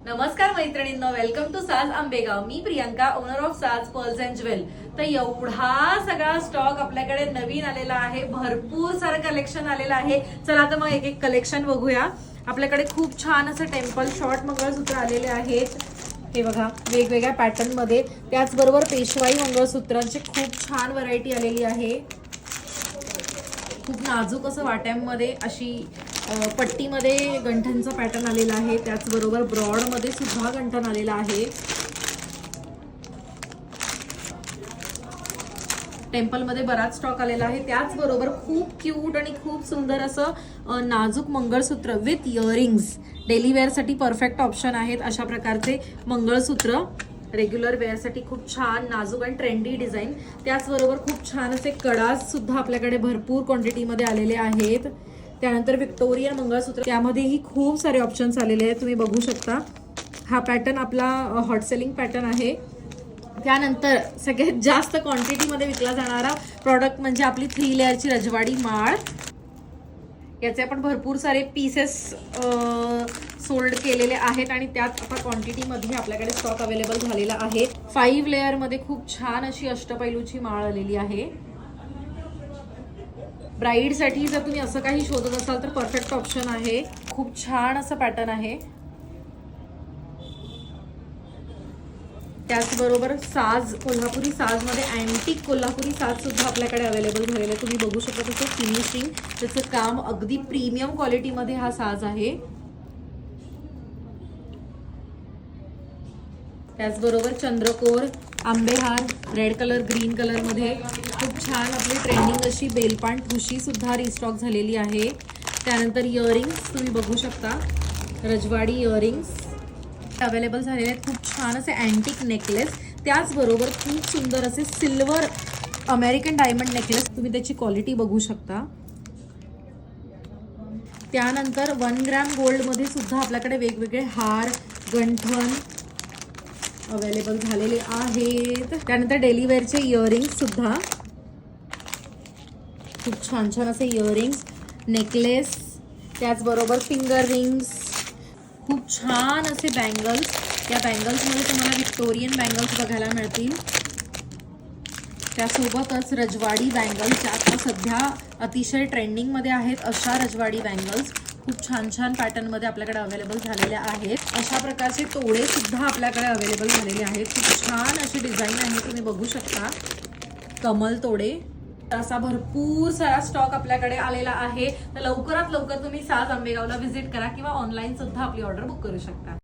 नमस्कार मैत्रिणींनो, welcome to साज आंबेगाव. मी प्रियंका, ओनर ऑफ साज पर्ल्स अँड ज्वेल. तर एवढा सगळा स्टॉक आपल्याकडे नवीन आलेला आहे, भरपूर सारं कलेक्शन आलेलं आहे. चला तर मग एक एक कलेक्शन बघूया. आपल्याकडे खूप छान असं टेम्पल शॉर्ट मंगळसूत्र आलेले आहेत. हे बघा, वेगवेगळ्या पॅटर्न मध्ये. त्याचबरोबर पेशवाई मंगळसूत्रांची खूप छान व्हरायटी आलेली आहे. खूप नाजूक असं वाट्यांमध्ये अशी पट्टीमध्ये गंठनचा पॅटर्न आलेला आहे. त्याचबरोबर ब्रॉडमध्ये सुद्धा गंठन आलेला आहे. टेम्पलमध्ये बराच स्टॉक आलेला आहे. त्याचबरोबर खूप क्यूट आणि खूप सुंदर असं नाजूक मंगळसूत्र विथ इयरिंग्स, डेली वेअरसाठी परफेक्ट ऑप्शन आहेत. अशा प्रकारचे मंगळसूत्र रेग्युलर वेअरसाठी खूप छान नाजूक आणि ट्रेंडी डिझाईन. त्याचबरोबर खूप छान असे कडास सुद्धा आपल्याकडे भरपूर क्वांटिटीमध्ये आलेले आहेत. त्यानंतर विक्टोरियन मंगळसूत्र, त्यामध्येही खूप सारे ऑप्शन्स आलेले आहेत, तुम्ही बघू शकता. हा पॅटर्न आपला हॉट सेलिंग पॅटर्न आहे. त्यानंतर सगळ्यात जास्त क्वांटिटीमध्ये विकला जाणारा प्रॉडक्ट म्हणजे आपली 3 लेअरची रजवाडी माळ. याचे आपण भरपूर सारे पीसेस सोल्ड केलेले आहेत आणि त्यात आता क्वांटिटीमध्ये आपल्याकडे स्टॉक अवेलेबल झालेला आहे. 5 लेअरमध्ये खूप छान अशी अष्टपैलूची माळ आलेली आहे. ब्राईडसाठी जर तुम्ही असं काही शोधत असाल तर परफेक्ट ऑप्शन आहे. खूप छान असं पॅटर्न आहे. त्याचबरोबर साज, कोल्हापुरी साजमध्ये अँटिक कोल्हापुरी साज सुद्धा आपल्याकडे अवेलेबल झालेला आहे. तुम्ही बघू शकता त्याचं फिनिशिंग, त्याचं काम अगदी प्रीमियम क्वालिटीमध्ये हा साज आहे. त्याचबरोबर चंद्रकोर, आंबेहार, रेड कलर, ग्रीन कलरमध्ये खूप छान आपली ट्रेंडिंग अशी बेलपान ठुशी सुद्धा रिस्टॉक झालेली आहे. त्यानंतर इयरिंग्स तुम्ही बघू शकता, रजवाडी इयरिंग्स अवेलेबल झालेले आहेत. खूप छान असे अँटिक नेकलेस, त्याचबरोबर खूप सुंदर असे सिल्वर अमेरिकन डायमंड नेकलेस, तुम्ही त्याची क्वालिटी बघू शकता. त्यानंतर 1 ग्रॅम गोल्डमध्ये सुद्धा आपल्याकडे वेगवेगळे हार, गंठन अवेलेबल झालेले आहेत. त्यानंतर डेली वेअरचे इयरिंग्स सुद्धा, खूप छान छान असे इयरिंग्स, नेकलेस, त्याचबरोबर फिंगर रिंग्स, खूप छान असे बँगल्स. या बँगल्समध्ये तुम्हाला विक्टोरियन बँगल्स बघायला मिळतील. त्यासोबतच रजवाडी बँगल्स, आता सध्या अतिशय ट्रेंडिंगमध्ये आहेत अशा रजवाडी बँगल्स खूप छान छान पॅटर्नमध्ये आपल्याकडे अवेलेबल झालेले आहेत. अशा प्रकारचे तोडे सुद्धा आपल्याकडे अवेलेबल झालेले आहेत. खूप छान अशी डिझाईन आहे, तुम्ही बघू शकता. कमल तोडे, असा भरपूर सारा स्टॉक आपल्याकडे आलेला आहे. तर लवकरात लवकर तुम्ही साज आंबेगावला व्हिजिट करा किंवा ऑनलाईन सुद्धा आपली ऑर्डर बुक करू शकता.